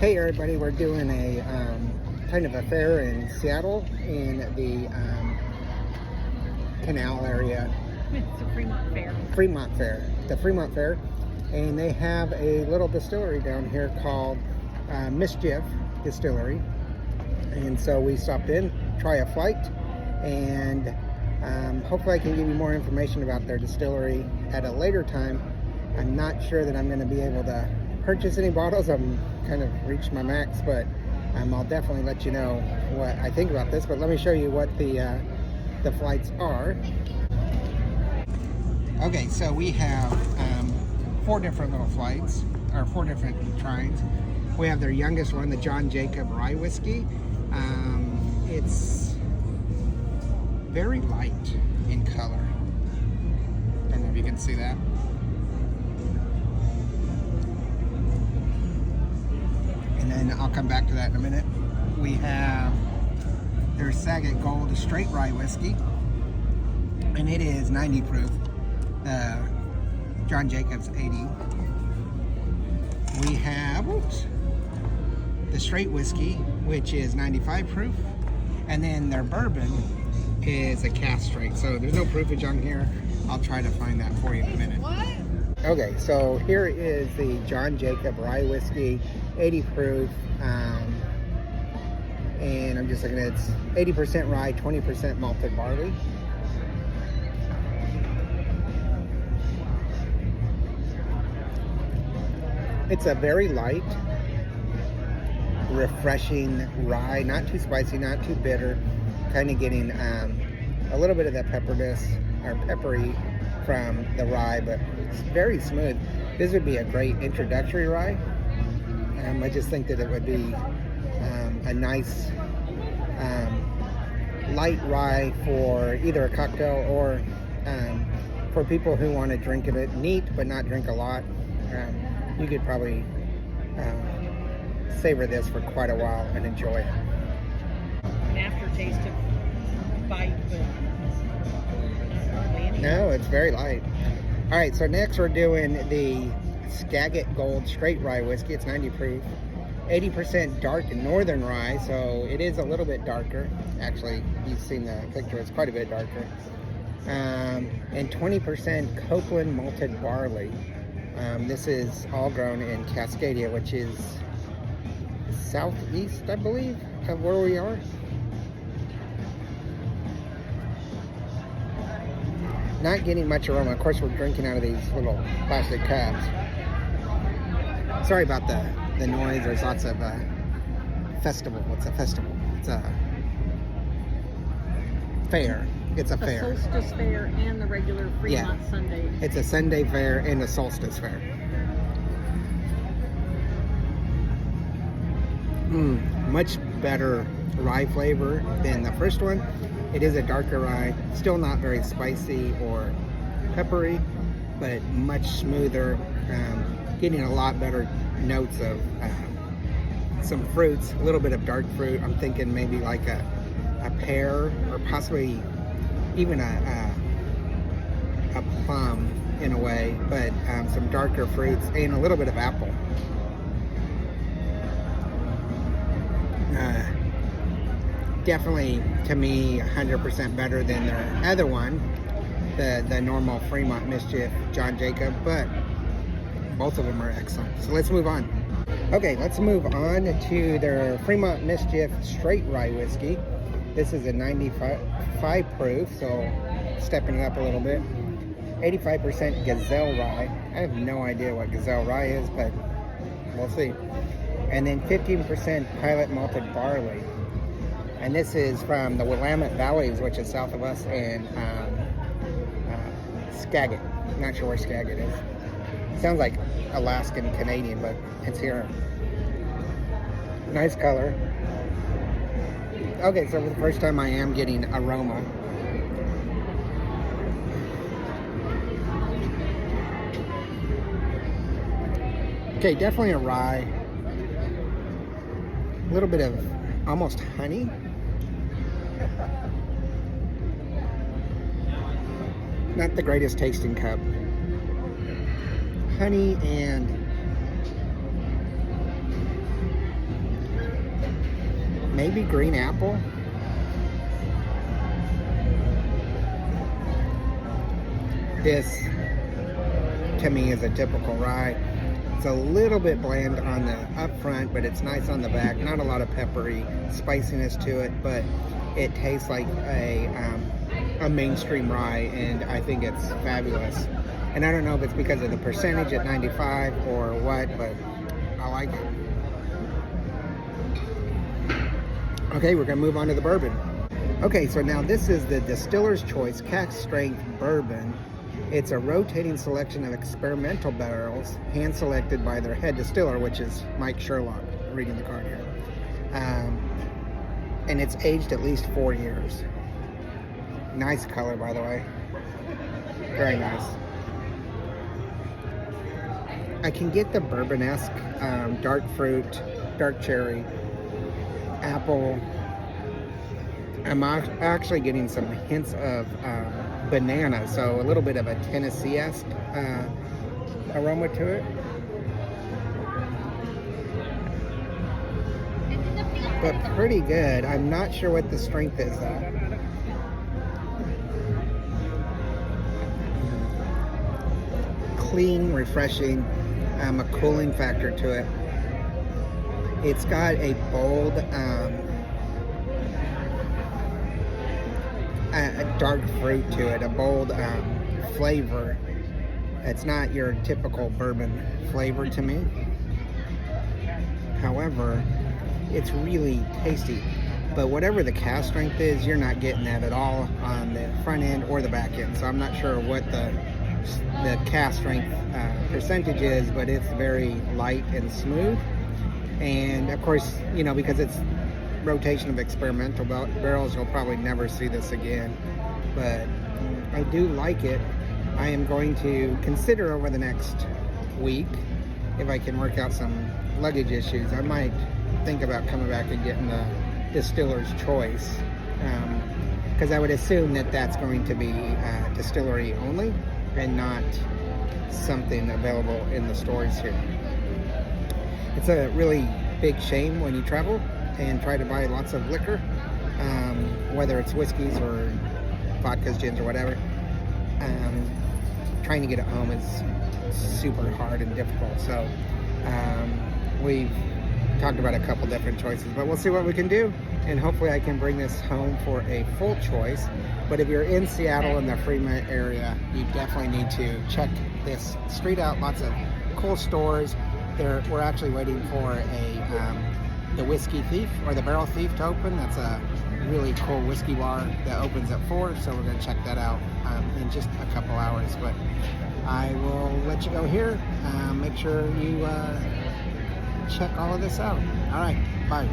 Hey everybody, we're doing a kind of a fair in Seattle in the canal area. It's a Fremont Fair. The Fremont Fair. And they have a little distillery down here called Mischief Distillery. And so we stopped in, try a flight, and hopefully I can give you more information about their distillery at a later time. I'm not sure that I'm going to be able to purchase any bottles. I'm kind of reached my max, but I'll definitely let you know what I think about this. But let me show you what the flights are. Okay, so we have 4 different little flights, or 4 different trines. We have their youngest one, the John Jacob Rye Whiskey. It's very light in color. I don't know if you can see that. And then I'll come back to that in a minute. We have their Saget Gold Straight Rye Whiskey, and it is 90 proof. John Jacob's 80. We have the Straight Whiskey, which is 95 proof, and then their bourbon is a cask straight. So there's no proofage on here. I'll try to find that for you in a minute. What? Okay, so here is the John Jacob Rye Whiskey, 80 proof, and I'm just looking at it's 80% rye, 20% malted barley. It's a very light, refreshing rye, not too spicy, not too bitter, kind of getting a little bit of that pepperness or peppery from the rye, but it's very smooth. This would be a great introductory rye. I just think that it would be a nice light rye for either a cocktail or for people who want to drink it neat but not drink a lot. You could probably savor this for quite a while and enjoy it. An aftertaste of bite, but not hardly any. No, it's very light. All right, so next we're doing the Saget Gold Straight Rye Whiskey. It's 90 proof, 80% dark northern rye, so it is a little bit darker. Actually, you've seen the picture; it's quite a bit darker. And 20% Copeland malted barley. This is all grown in Cascadia, which is southeast, I believe, of where we are. Not getting much aroma. Of course, we're drinking out of these little plastic cups. Sorry about the noise. There's lots of festival. What's a festival? It's a fair. It's a fair. Solstice Fair and the regular Fremont Sunday. It's a Sunday fair and a solstice fair. Much better rye flavor than the first one. It is a darker rye, still not very spicy or peppery, but much smoother, getting a lot better notes of some fruits, a little bit of dark fruit. I'm thinking maybe like a pear or possibly even a plum in a way, but some darker fruits and a little bit of apple. Definitely, to me, 100% better than their other one, the normal Fremont Mischief John Jacob, but both of them are excellent. So let's move on. Okay, let's move on to their Fremont Mischief Straight Rye Whiskey. This is a 95 proof, so stepping it up a little bit. 85% Gazelle Rye. I have no idea what Gazelle Rye is, but we'll see. And then 15% Pilot Malted Barley. And this is from the Willamette Valleys, which is south of us, and Skagit. Not sure where Skagit is. Sounds like Alaskan Canadian, but it's here. Nice color. Okay, so for the first time I am getting aroma. Okay, definitely a rye. A little bit of almost honey. Not the greatest tasting cup. Honey and maybe green apple. This, to me, is a typical rye. It's a little bit bland on the up front, but it's nice on the back. Not a lot of peppery spiciness to it, but it tastes like a mainstream rye, and I think it's fabulous. And I don't know if it's because of the percentage at 95 or what, but I like it. Okay, we're gonna move on to the bourbon. Okay, so now this is the Distiller's Choice Cask Strength Bourbon. It's a rotating selection of experimental barrels, hand-selected by their head distiller, which is Mike Sherlock, reading the card here. And it's aged at least 4 years. Nice color, by the way. Very nice. I can get the bourbon-esque dark fruit, dark cherry, apple. I'm actually getting some hints of banana, so a little bit of a Tennessee-esque aroma to it. But pretty good. I'm not sure what the strength is though. Clean, refreshing, a cooling factor to it. It's got a bold, a dark fruit to it, a bold flavor. It's not your typical bourbon flavor to me. However, it's really tasty. But whatever the cask strength is, you're not getting that at all on the front end or the back end. So I'm not sure what the cask strength percentage is, but it's very light and smooth. And of course, you know, because it's rotation of experimental barrels, you'll probably never see this again. But I do like it. I am going to consider over the next week, if I can work out some luggage issues, I might think about coming back and getting the Distiller's Choice, because I would assume that that's going to be distillery only and not something available in the stores here. It's a really big shame when you travel and try to buy lots of liquor, whether it's whiskeys or vodkas, gins, or whatever. Trying to get it home is super hard and difficult. So we've talked about a couple different choices, but we'll see what we can do, and hopefully I can bring this home for a full choice. But if you're in Seattle in the Fremont area, you definitely need to check this street out. Lots of cool stores. We're actually waiting for the Whiskey Thief, or the Barrel Thief, to open. That's a really cool whiskey bar that opens at 4, so we're going to check that out in just a couple hours. But I will let you go here. Make sure you check all of this out. All right, bye.